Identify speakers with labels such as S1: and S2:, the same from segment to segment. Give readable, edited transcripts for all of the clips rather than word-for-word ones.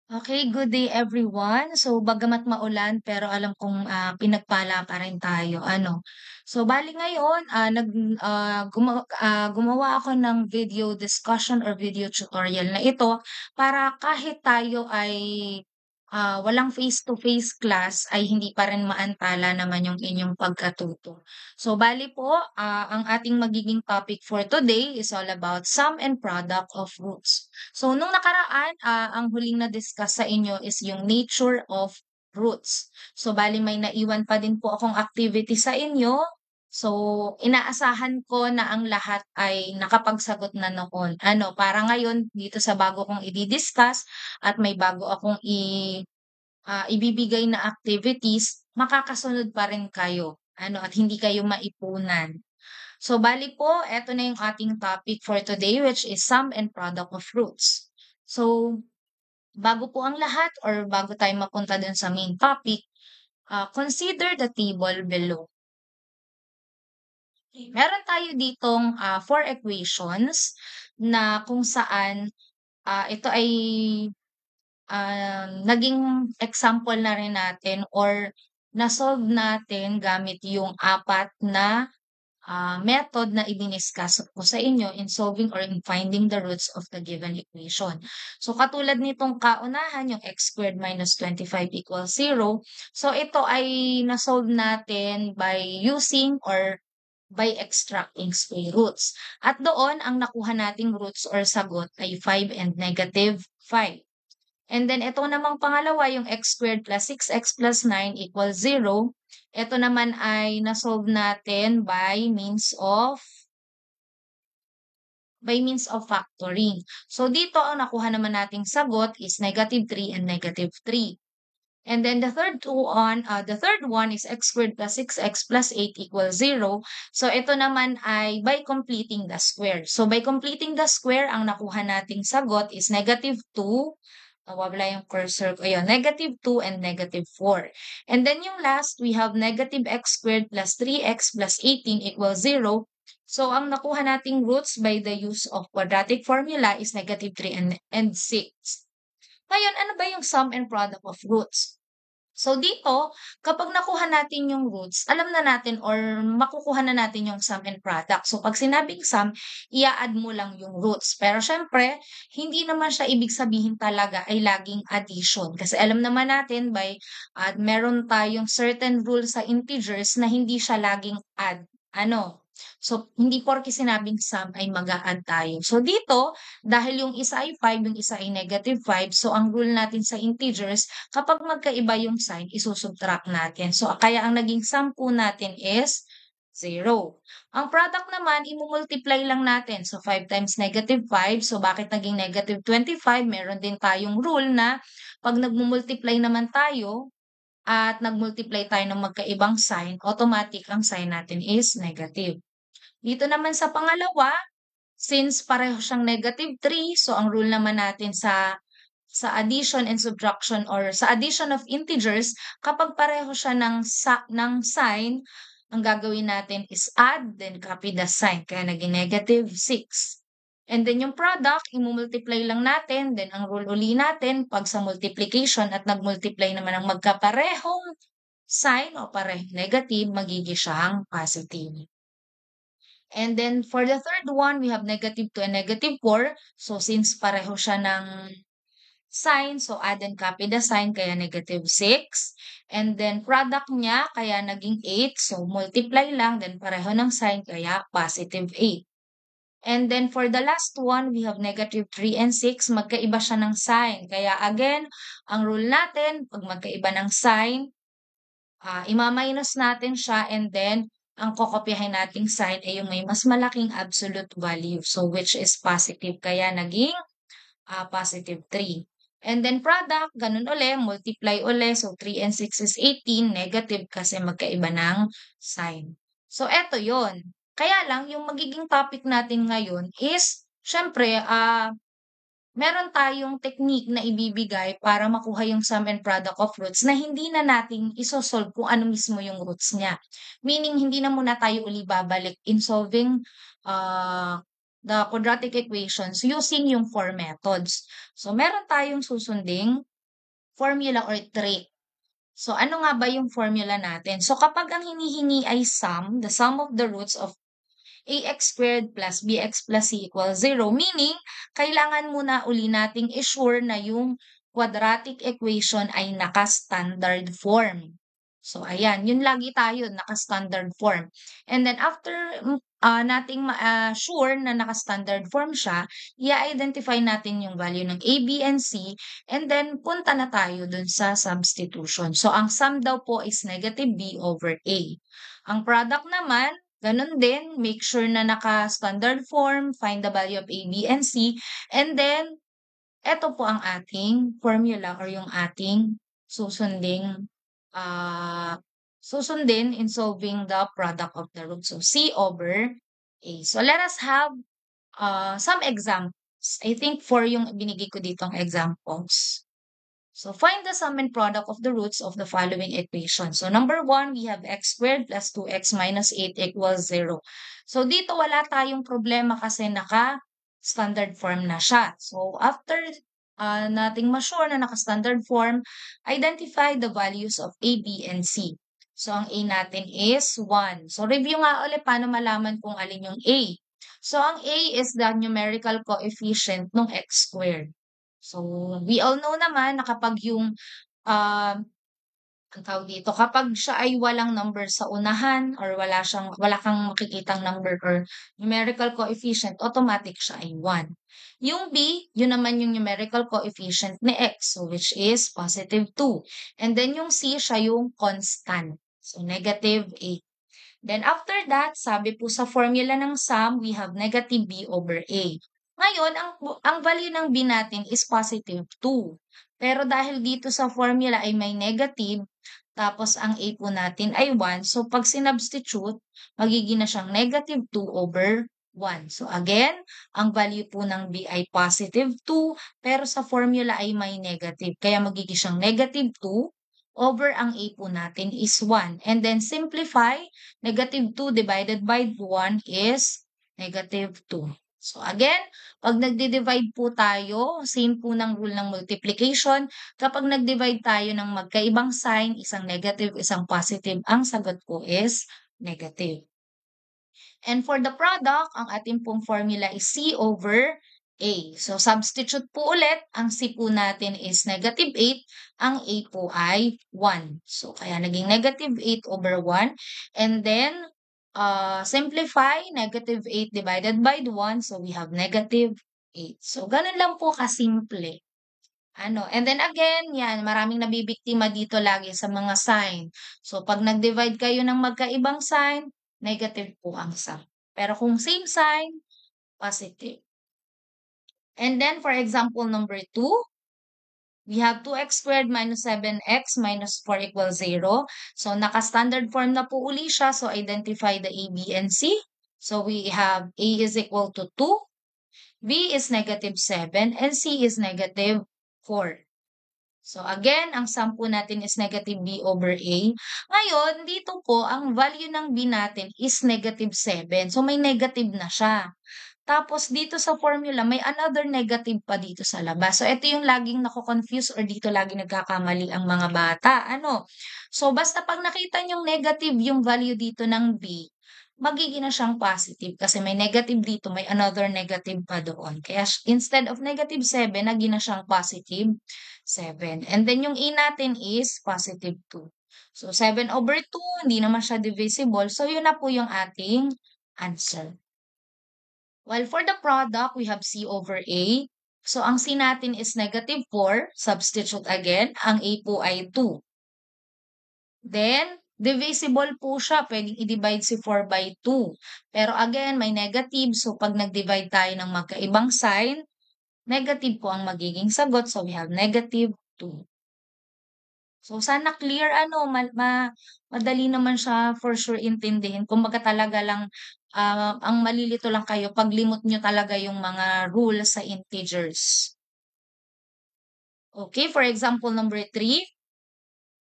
S1: Okay, good day everyone. So bagamat maulan pero alam kong, pinagpala pa rin tayo ano. So bale ngayon, gumawa ako ng video discussion or video tutorial na ito para kahit tayo ay, walang face to face class ay hindi pa rin maantala naman yung inyong pagkatuto. So bale po, ang ating magiging topic for today is all about sum and product of roots. So nung nakaraan, ang huling na-discuss sa inyo is yung nature of roots. So bale may naiwan pa din po akong activity sa inyo. So inaasahan ko na ang lahat ay nakapagsagot na noon. Ano, para ngayon dito sa bago kong i-discuss at may bago akong ibibigay na activities, makakasunod pa rin kayo. Ano, at hindi kayo maipunan. So bali po, eto na yung ating topic for today which is sum and product of roots. So, bago po ang lahat or bago tayo mapunta dun sa main topic, consider the table below. Meron tayo ditong 4 equations na kung saan ito ay naging example na rin natin or na-solve natin gamit yung apat na method na i-diniscuss ko sa inyo in solving or in finding the roots of the given equation. So katulad nitong kaunahan, yung x squared minus 25 equals 0. So ito ay na-solve natin by using or by extracting square roots. At doon, ang nakuha nating roots or sagot ay 5 and -5. And then ito namang pangalawa, yung x squared plus 6x plus 9 equals 0. Ito naman ay na-solve natin by means of factoring. So dito ang nakuha naman nating sagot is -3 and -3. And then the third one is x squared plus 6x plus 8 equals 0. So ito naman ay by completing the square. So by completing the square, ang nakuha nating sagot is -2. Nawawala yung cursor ko. Ayun, -2 and -4. And then yung last, we have -x squared plus 3x plus 18 equals 0. So ang nakuha nating roots by the use of quadratic formula is -3 and 6. Ngayon, ano ba yung sum and product of roots? So dito, kapag nakuha natin yung roots, alam na natin or makukuha na natin yung sum and product. So pag sinabing sum, ia-add mo lang yung roots. Pero syempre, hindi naman siya ibig sabihin talaga ay laging addition. Kasi alam naman natin meron tayong certain rule sa integers na hindi siya laging add. Ano? So, hindi porke sinabing sum ay mag-a-add tayo. So dito, dahil yung isa ay 5, yung isa ay -5, so ang rule natin sa integers, kapag magkaiba yung sign, isu-subtract natin. So, kaya ang naging sum po natin is 0. Ang product naman, imu-multiply lang natin. So, 5 times -5. So, bakit naging -25? Meron din tayong rule na pag nagmu-multiply naman tayo at nag-multiply tayo ng magkaibang sign, automatic ang sign natin is negative. Dito naman sa pangalawa, since pareho siyang -3, so ang rule naman natin sa addition and subtraction or sa addition of integers, kapag pareho siya ng sign, ang gagawin natin is add, then copy the sign. Kaya naging -6. And then yung product, imu-multiply lang natin. Then ang rule uli natin, pag sa multiplication at nag-multiply naman ang magkaparehong sign o parehong negative, magiging siyang positive. And then for the third one, we have -2 and -4. So since pareho siya ng sign, so add and copy the sign, kaya -6. And then product niya, kaya naging 8. So multiply lang, then pareho ng sign, kaya +8. And then for the last one, we have -3 and 6. Magkaiba siya ng sign. Kaya again, ang rule natin, pag magkaiba ng sign, ima-minus natin siya and then ang kokopyahin nating sign ay yung may mas malaking absolute value. So which is positive. Kaya naging +3. And then product, ganun uli, multiply uli. So 3 and 6 is 18, negative kasi magkaiba ng sign. So eto yon. Kaya lang, yung magiging topic natin ngayon is, syempre, meron tayong technique na ibibigay para makuha yung sum and product of roots na hindi na natin iso-solve kung ano mismo yung roots niya. Meaning, hindi na muna tayo uli babalik in solving the quadratic equations using yung 4 methods. So, meron tayong susunding formula or trick. So, ano nga ba yung formula natin? So, kapag ang hinihingi ay sum, the sum of the roots of ax squared plus bx plus c equals 0, meaning, kailangan muna uli nating i-sure na yung quadratic equation ay naka-standard form. So, ayan, yun lagi tayo, naka-standard form. And then, after nating sure na naka-standard form siya, i-identify natin yung value ng a, b, and c, and then punta na tayo dun sa substitution. So, ang sum daw po is negative b over a. Ang product naman, ganun din, make sure na naka-standard form, find the value of a, b, and c, and then, eto po ang ating formula or yung ating susunding susundin in solving the product of the root. So, C over A. So, let us have some examples. I think 4 yung binigay ko ditong examples. So, find the sum and product of the roots of the following equation. So, number 1, we have x squared plus 2x minus 8 equals 0. So, dito wala tayong problema kasi naka-standard form na siya. So, after nating ma-sure na naka-standard form, identify the values of a, b, and c. So, ang a natin is 1. So, review nga ulit paano malaman kung alin yung a. So, ang a is the numerical coefficient ng x squared. So, we all know naman na kapag yung, ang tawag dito, kapag siya ay walang number sa unahan or wala kang makikitang number or numerical coefficient, automatic siya ay 1. Yung b, yun naman yung numerical coefficient ni x, so which is positive 2. And then yung c, siya yung constant. So, negative 8. Then after that, sabi po sa formula ng sum, we have negative b over a. Ngayon, ang value ng b natin is positive 2. Pero dahil dito sa formula ay may negative, tapos ang a po natin ay 1. So, pag sinubstitute, magiging na siyang negative 2 over 1. So, again, ang value po ng b ay positive 2, pero sa formula ay may negative. Kaya magiging siyang negative 2 over ang a po natin is 1. And then simplify, negative 2 divided by 1 is negative 2. So again, pag nagdi-divide po tayo, same po ng rule ng multiplication, kapag nag-divide tayo ng magkaibang sign, isang negative, isang positive, ang sagot po is negative. And for the product, ang ating pong formula is C over A. So, substitute po ulit. Ang C po natin is negative 8. Ang A po ay 1. So, kaya naging negative 8 over 1. And then, simplify, negative 8 divided by 1. So, we have negative 8. So, ganun lang po kasimple. And then again, yan, maraming nabibiktima dito lagi sa mga sign. So, pag nag-divide kayo ng magkaibang sign, negative po ang sum. Pero kung same sign, positive. And then, for example, number 2, we have 2x squared minus 7x minus 4 equals 0. So, naka-standard form na po uli siya. So, identify the a, b, and c. So, we have a is equal to 2, b is negative 7, and c is negative 4. So, again, ang sum po natin is negative b over a. Ngayon, dito po, ang value ng b natin is negative 7. So, may negative na siya. Tapos, dito sa formula, may another negative pa dito sa labas. So, ito yung laging nako-confuse or dito laging nagkakamali ang mga bata. So, basta pag nakita nyong negative yung value dito ng b, magiging na siyang positive kasi may negative dito, may another negative pa doon. Kaya instead of negative 7, naging na siyang positive 7. And then yung a natin is positive 2. So 7 over 2, hindi naman siya divisible. So yun na po yung ating answer. While for the product, we have c over a. So ang c natin is negative 4. Substitute again. Ang a po ay 2. Then, divisible po siya. Pwedeng i-divide si 4 by 2. Pero again, may negative. So, pag nag-divide tayo ng magkaibang sign, negative po ang magiging sagot. So, we have negative 2. So, sana clear madali naman siya for sure intindihin. Kumbaga talaga lang, ang malilito lang kayo pag limot nyo talaga yung mga rules sa integers. Okay, for example, number 3.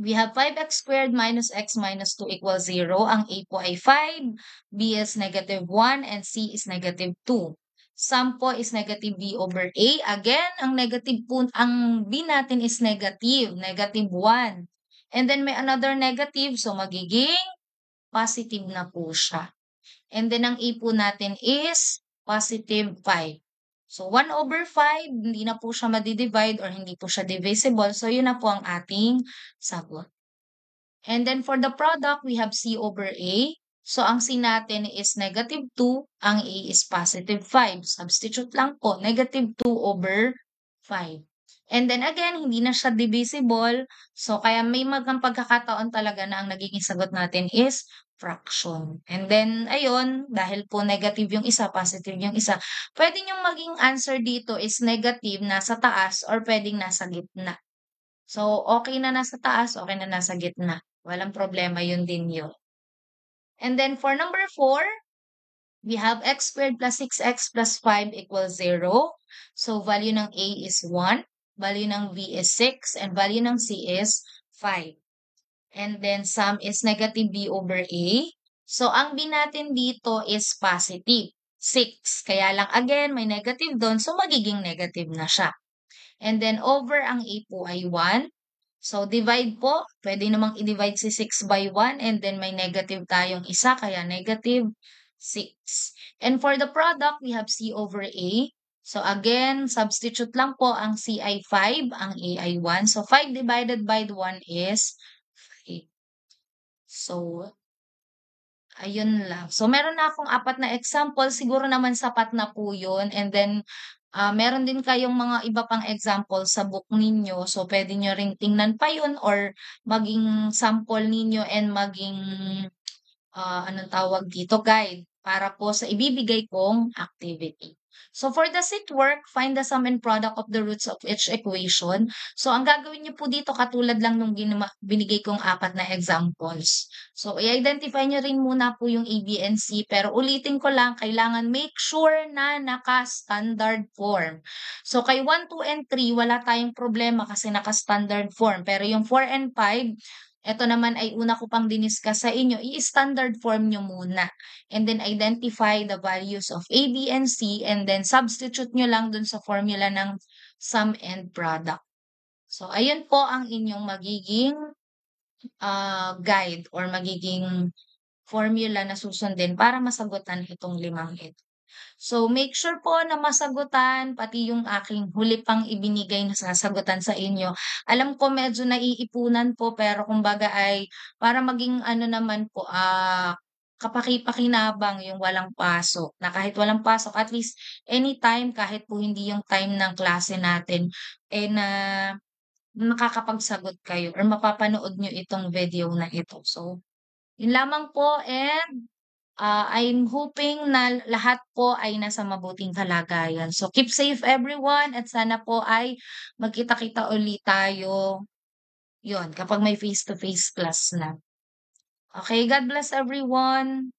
S1: We have 5x squared minus x minus 2 equals 0. Ang a po ay 5, b is negative 1, and c is negative 2. Sum po is negative b over a. Again, ang negative po, ang b natin is negative, negative 1. And then may another negative, so magiging positive na po siya. And then ang a po natin is positive 5. So 1 over 5, hindi na po siya madi-divide or hindi po siya divisible. So yun na po ang ating sagot. And then for the product, we have C over A. So ang C natin is negative 2, ang A is positive 5. Substitute lang po, negative 2 over 5. And then again, hindi na siya divisible. So kaya may magang pagkakataon talaga na ang nagiging sagot natin is fraction. And then, ayun, dahil po negative yung isa, positive yung isa, pwede yung maging answer dito is negative nasa taas or pwedeng nasa gitna. So, okay na nasa taas, okay na nasa gitna. Walang problema, yun din yun. And then for number 4, we have x squared plus 6x plus 5 equals 0. So, value ng a is 1, value ng b is 6, and value ng c is 5. And then sum is negative b over a. So, ang b natin dito is positive, 6. Kaya lang again, may negative doon, so magiging negative na siya. And then over ang a po ay 1. So, divide po. Pwede namang i-divide si 6 by 1 and then may negative tayong isa, kaya negative 6. And for the product, we have C over A. So, again, substitute lang po ang C ay 5, ang A ay 1. So, 5 divided by 1 is 5. So, ayun lang. So, meron na akong 4 na example. Siguro naman sapat na po yun. And then, meron din kayong mga iba pang example sa book ninyo. So, pwede nyo ring tingnan pa yun or maging sample ninyo and maging, anong tawag dito, guide para po sa ibibigay kong activity. So, for the set work, find the sum and product of the roots of each equation. So, ang gagawin niyo po dito, katulad lang nung binigay kong 4 na examples. So, i-identify niyo rin muna po yung A, B, and C. Pero ulitin ko lang, kailangan make sure na naka-standard form. So, kay 1, 2, and 3, wala tayong problema kasi naka-standard form. Pero yung 4 and 5, eto naman ay una ko pang diniscuss sa inyo, i-standard form nyo muna. And then identify the values of A, B, and C and then substitute nyo lang dun sa formula ng sum and product. So, ayun po ang inyong magiging guide or magiging formula na susundin para masagutan itong 5 ito. So, make sure po na masagutan, pati yung aking huli pang ibinigay na sasagutan sa inyo. Alam ko medyo naiipunan po, pero kumbaga ay para maging ano naman po, kapaki-pakinabang yung walang pasok. Na kahit walang pasok, at least anytime, kahit po hindi yung time ng klase natin, eh na makakapagsagot kayo or mapapanood nyo itong video na ito. So, yun lamang po and I'm hoping na lahat po ay nasa mabuting kalagayan. So, keep safe everyone at sana po ay magkita-kita ulit tayo. Yun, kapag may face-to-face class na. Okay, God bless everyone.